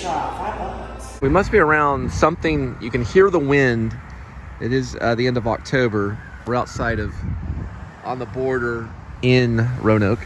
$5. We must be around something. You can hear the wind. It is the end of October. We're outside of, on the border in Roanoke.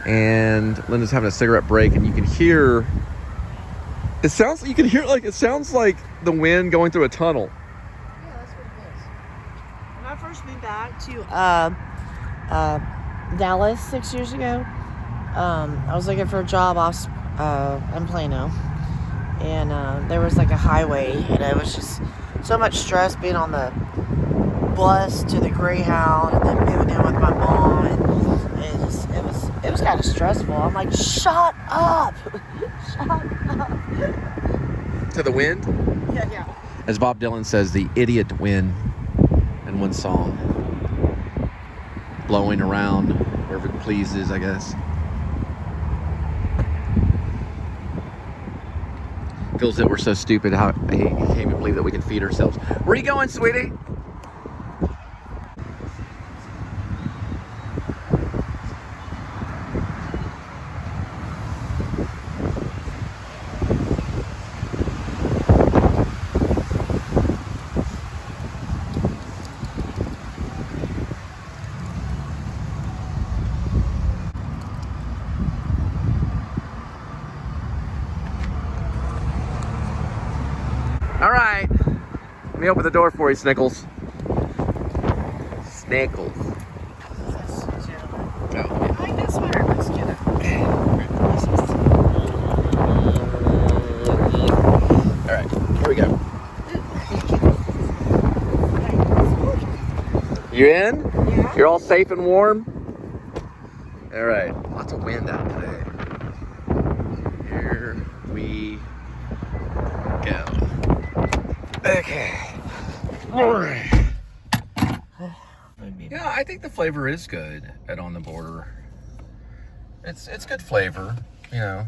And Linda's having a cigarette break, and you can hear, it sounds like the wind going through a tunnel. Yeah, that's what it is. When I first moved back to Dallas 6 years ago, I was looking for a job off in Plano, and there was like a highway, and it was just so much stress being on the bus to the Greyhound, and then moving in with my mom, and it was kind of stressful. I'm like, shut up, shut up. To the wind? Yeah. As Bob Dylan says, the idiot wind in one song. Blowing around wherever it pleases, I guess. Feels that we're so stupid. How I can't even believe that we can feed ourselves. Where are you going, sweetie? All right, let me open the door for you, Snickles. Snickles. I like that sweater. Let's get it. All right, here we go. You in? Yeah. You're all safe and warm? All right, lots of wind out today. Here we go. Okay. All right. Yeah, I think the flavor is good at On the Border. It's good flavor, you know.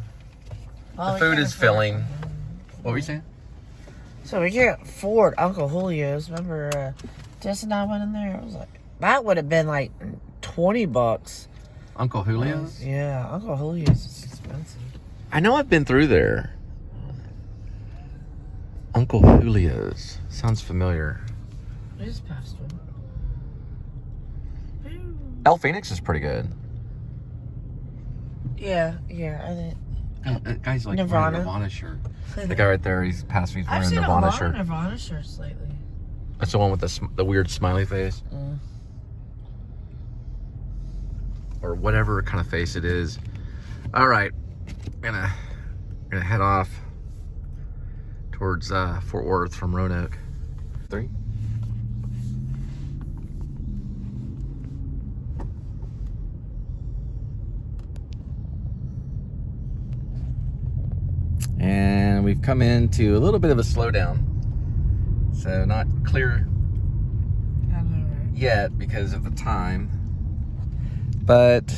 Well, the food is filling. What were you saying? So we can't afford Uncle Julio's. Remember, Jess and I went in there. It was like, that would have been like $20. Uncle Julio's? Yeah, Uncle Julio's is expensive. I know I've been through there. Uncle Julio's. Sounds familiar. We just passed one. El Phoenix is pretty good. Yeah, I think. That guy's like Nirvana. wearing a Nirvana shirt. The guy right there, he's past me. He's I've wearing seen a Nirvana a lot shirt. of Nirvana shirts lately. That's the one with the weird smiley face. Or whatever kind of face it is. All right, gonna head off towards Fort Worth from Roanoke. 3. And we've come into a little bit of a slowdown. So not clear yet because of the time. But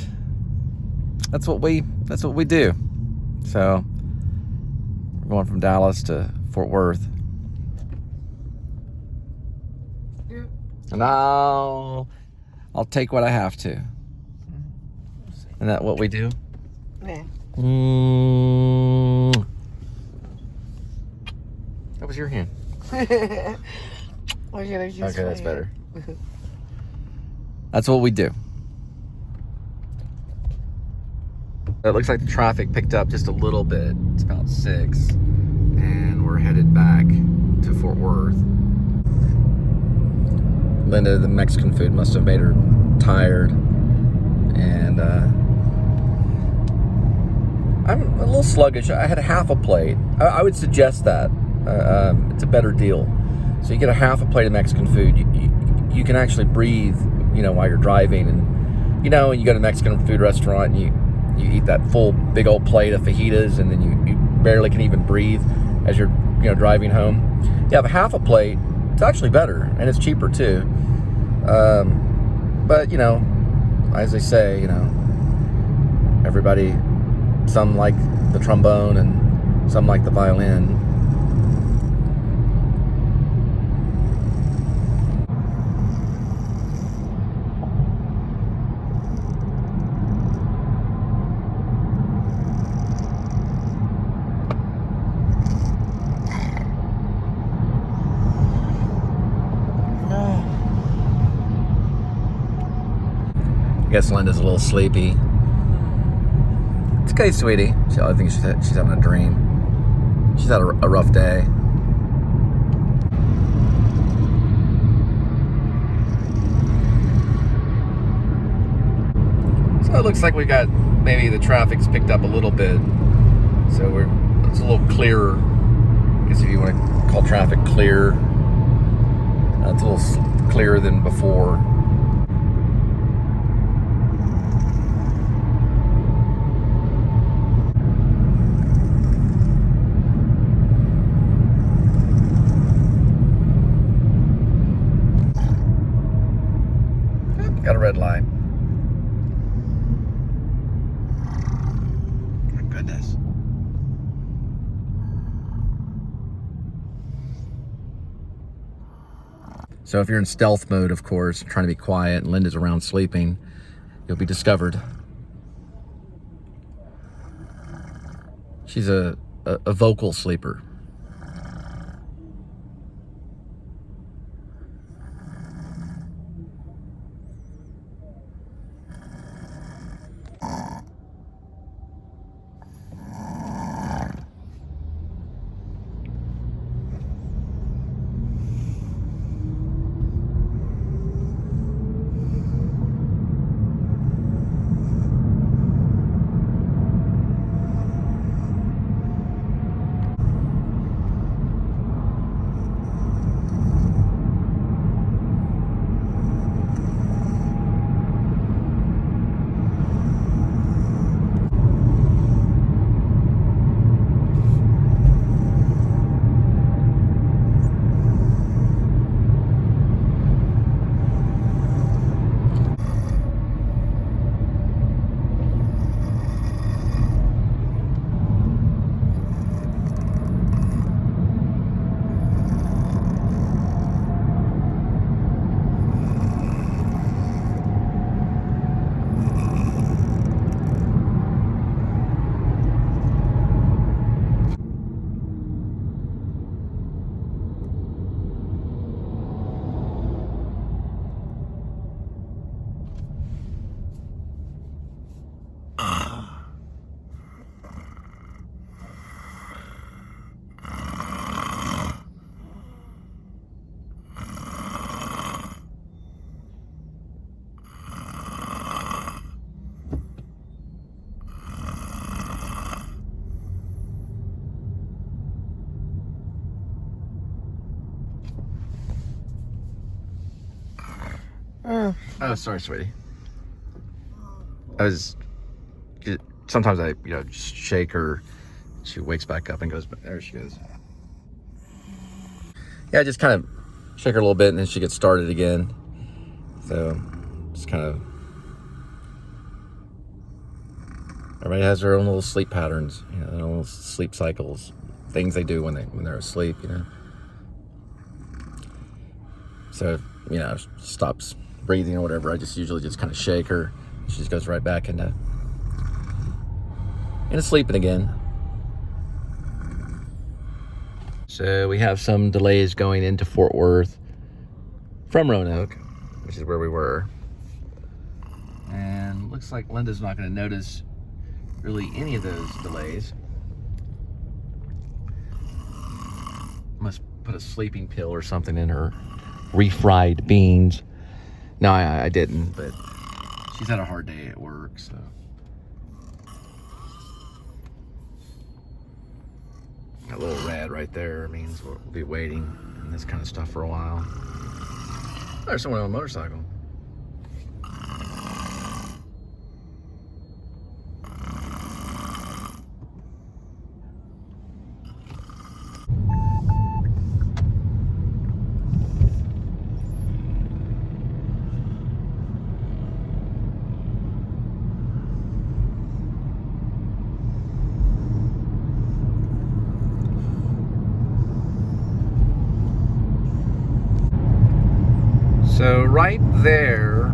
that's what we do. So we're going from Dallas to Fort Worth. Yeah. And I'll take what I have to. Isn't that what we do? Yeah. That was your hand. Okay, that's better. That's what we do. It looks like the traffic picked up just a little bit. It's about 6. And we're headed back to Fort Worth. Linda, the Mexican food must have made her tired. And I'm a little sluggish. I had a half a plate. I would suggest that. It's a better deal. So you get a half a plate of Mexican food. You can actually breathe, while you're driving. And, you go to a Mexican food restaurant and you eat that full big old plate of fajitas, and then you barely can even breathe as you're driving home. You have a half a plate. It's actually better, and it's cheaper too. But as they say, everybody, some like the trombone and some like the violin. I guess Linda's a little sleepy. It's okay, sweetie. I think she's having a dream. She's had a rough day. So it looks like we got, maybe the traffic's picked up a little bit. So it's a little clearer. I guess if you want to call traffic clear. It's a little clearer than before. Got a red light. My goodness. So if you're in stealth mode, of course, trying to be quiet, and Linda's around sleeping, you'll be discovered. She's a vocal sleeper. Oh, sorry, sweetie. Sometimes I, just shake her. She wakes back up and goes, there she goes. Yeah, I just kind of shake her a little bit and then she gets started again. So, just kind of, everybody has their own little sleep patterns, their own little sleep cycles, things they do when they're asleep, So, if she stops breathing or whatever, I just usually just kind of shake her. She just goes right back into sleeping again. So we have some delays going into Fort Worth from Roanoke, which is where we were. And looks like Linda's not going to notice really any of those delays. Must put a sleeping pill or something in her refried beans. No, I didn't, but she's had a hard day at work, so. That little red right there means we'll be waiting on this kind of stuff for a while. There's someone on a motorcycle. So right there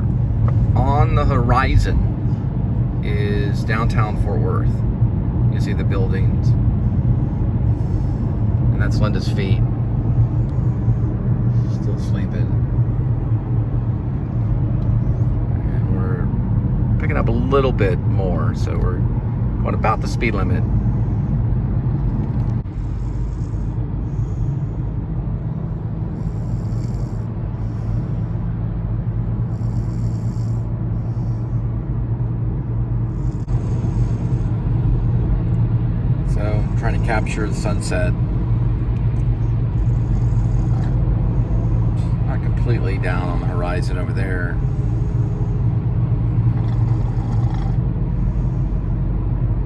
on the horizon is downtown Fort Worth. You can see the buildings. And that's Linda's feet. Still sleeping. And we're picking up a little bit more, so we're going about the speed limit. So I'm trying to capture the sunset. Not completely down on the horizon over there.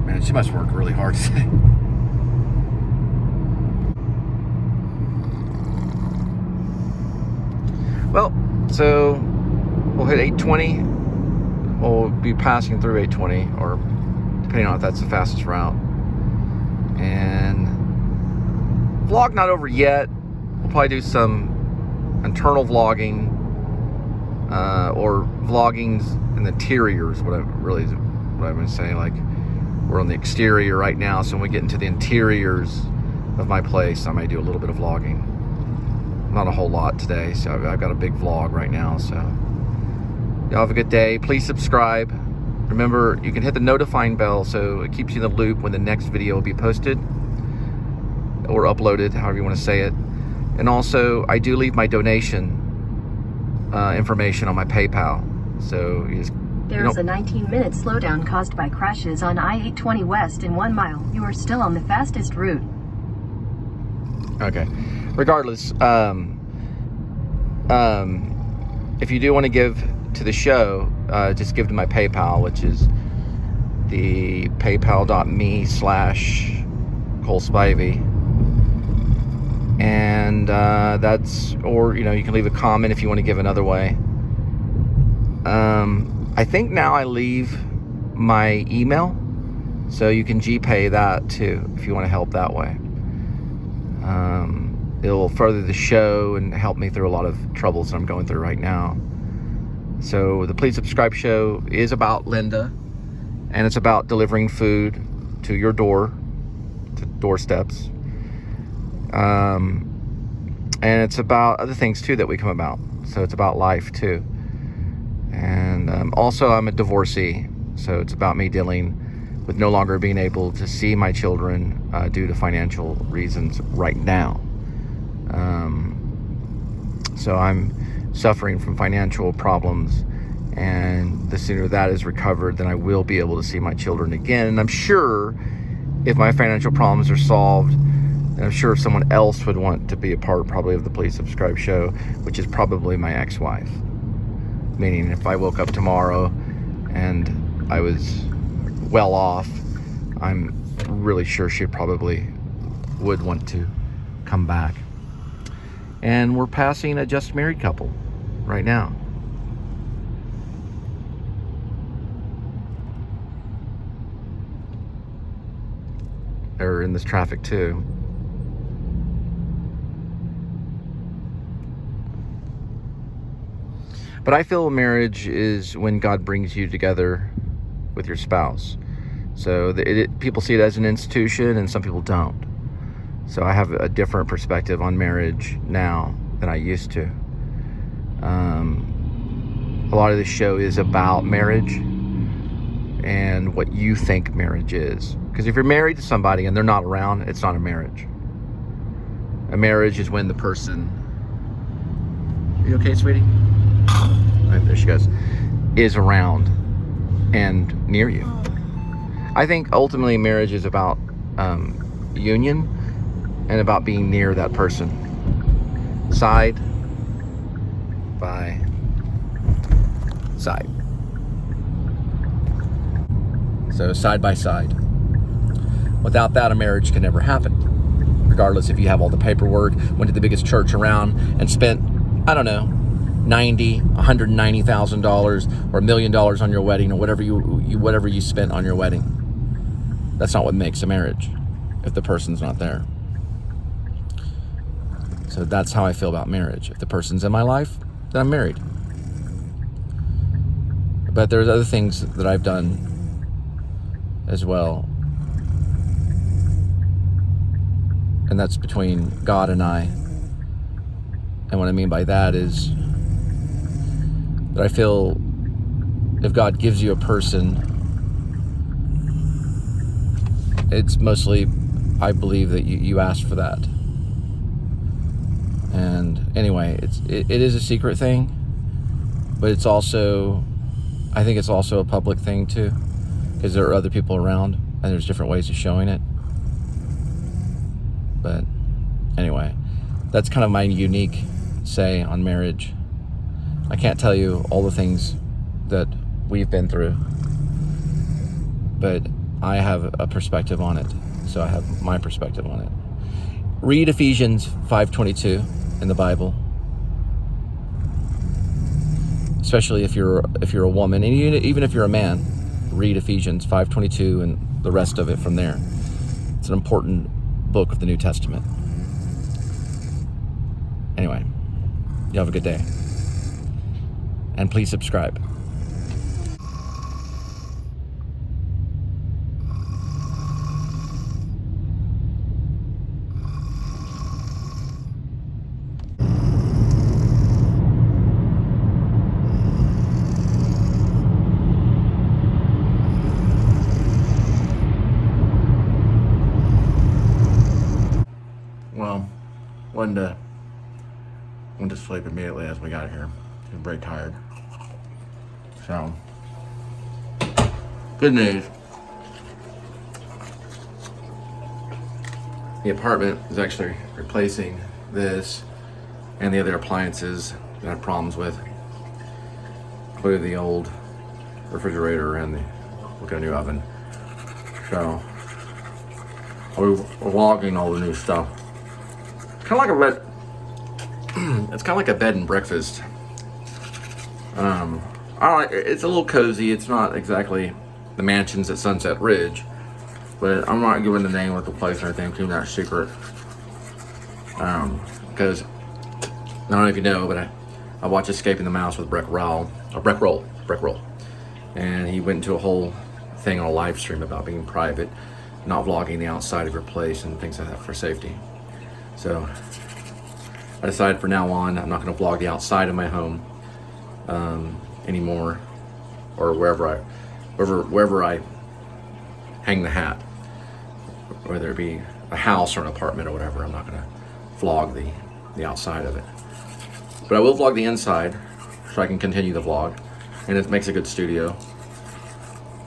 Man, she must work really hard today. Well, so we'll hit 820. We'll be passing through 820, or depending on if that's the fastest route. And vlog not over yet. We'll probably do some internal vlogging, or vloggings in the interiors, what I'm going to say. Like, we're on the exterior right now, so when we get into the interiors of my place, I may do a little bit of vlogging. Not a whole lot today, so I've got a big vlog right now. So y'all have a good day. Please subscribe. Remember, you can hit the notifying bell so it keeps you in the loop when the next video will be posted or uploaded, however you want to say it. And also, I do leave my donation information on my PayPal. So there is a 19-minute slowdown caused by crashes on I-820 West in 1 mile. You are still on the fastest route. Okay. Regardless, if you do want to give to the show, just give to my PayPal, which is the paypal.me/Cole Spivey. And that's, or you can leave a comment if you want to give another way. I think now I leave my email, so you can GPay that too if you want to help that way. It'll further the show and help me through a lot of troubles that I'm going through right now. So the Please Subscribe show is about Linda, and it's about delivering food to your doorsteps. And it's about other things too that we come about. So it's about life too. And also I'm a divorcee, so it's about me dealing with no longer being able to see my children due to financial reasons right now. So I'm suffering from financial problems, and the sooner that is recovered, then I will be able to see my children again. And I'm sure if my financial problems are solved, then I'm sure someone else would want to be a part probably of the Please Subscribe show, which is probably my ex-wife. Meaning if I woke up tomorrow and I was well off, I'm really sure she probably would want to come back. And we're passing a just married couple right now. They're in this traffic too. But I feel marriage is when God brings you together with your spouse. So people see it as an institution, and some people don't. So I have a different perspective on marriage now than I used to. A lot of this show is about marriage and what you think marriage is. Because if you're married to somebody and they're not around, it's not a marriage. A marriage is when the person... Are you okay, sweetie? Right, there she goes. Is around and near you. I think ultimately marriage is about union and about being near that person, side by side. So side by side. Without that, a marriage can never happen. Regardless if you have all the paperwork, went to the biggest church around and spent, I don't know, $190,000 or $1 million on your wedding, or whatever you spent on your wedding. That's not what makes a marriage if the person's not there. So that's how I feel about marriage. If the person's in my life, then I'm married. But there's other things that I've done as well. And that's between God and I. And what I mean by that is that I feel if God gives you a person, it's mostly, I believe, that you asked for that. And anyway, it is a secret thing, but it's also, I think it's also a public thing too, because there are other people around and there's different ways of showing it. But anyway, that's kind of my unique say on marriage. I can't tell you all the things that we've been through, but I have a perspective on it. So I have my perspective on it. Read Ephesians 5:22 in the Bible, especially if you're a woman, and even if you're a man, read Ephesians 5:22 and the rest of it from there. It's an important book of the New Testament. Anyway, you have a good day, and please subscribe. Well, went to sleep immediately as we got here. I was very tired. So, good news. The apartment is actually replacing this and the other appliances that I had problems with, including the old refrigerator and we'll get a new oven. So, we're logging all the new stuff. Kind of like a bed. It's kind of like a bed and breakfast. It's a little cozy. It's not exactly the mansions at Sunset Ridge, but I'm not giving the name of the place or anything. Keeping that secret. Because I don't know if you know, but I watched Escaping the Mouse with Breck Roll, and he went into a whole thing on a live stream about being private, not vlogging the outside of your place and things like that for safety. So I decided for now on, I'm not going to vlog the outside of my home anymore, or wherever I hang the hat, whether it be a house or an apartment or whatever. I'm not going to vlog the outside of it, but I will vlog the inside so I can continue the vlog, and it makes a good studio.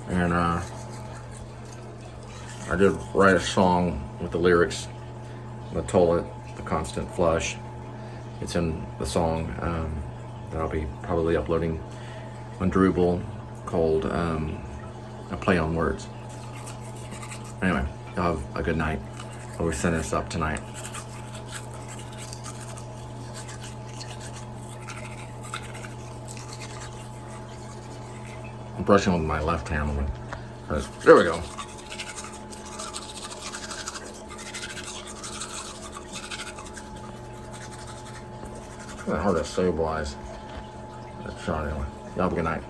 And I did write a song with the lyrics, the toilet, the constant flush. It's in the song that I'll be probably uploading on Drupal, called A Play on Words. Anyway, y'all have a good night. I'll be sending this up tonight. I'm brushing with my left hand. There we go. Kind of hard to stabilize that shot anyway. Y'all have a good night.